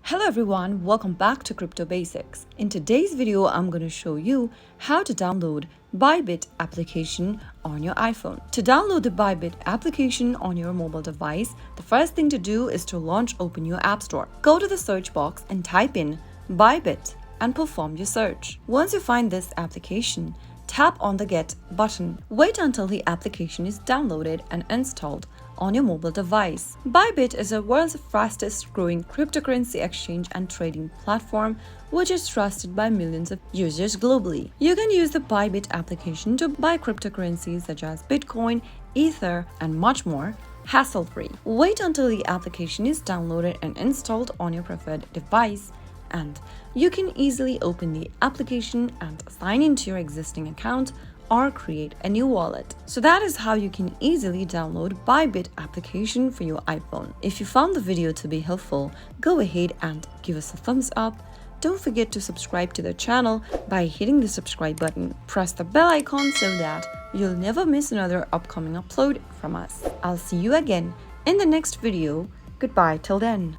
Hello everyone, welcome back to Crypto Basics. In today's video, I'm going to show you how to download Bybit application on your iPhone. To download the Bybit application on your mobile device, the first thing to do is to open your App Store. Go to the search box and type in Bybit and perform your search. Once you find this application, tap on the Get button. Wait until the application is downloaded and installed on your mobile device. Bybit is the world's fastest growing cryptocurrency exchange and trading platform, which is trusted by millions of users globally. You can use the Bybit application to buy cryptocurrencies such as Bitcoin, Ether, and much more, hassle-free. Wait until the application is downloaded and installed on your preferred device, and you can easily open the application and sign into your existing account or create a new wallet. So that is how you can easily download Bybit application for your iPhone. If you found the video to be helpful, go ahead and give us a thumbs up. Don't forget to subscribe to the channel by hitting the subscribe button. Press the bell icon so that you'll never miss another upcoming upload from us. I'll see you again in the next video. Goodbye till then.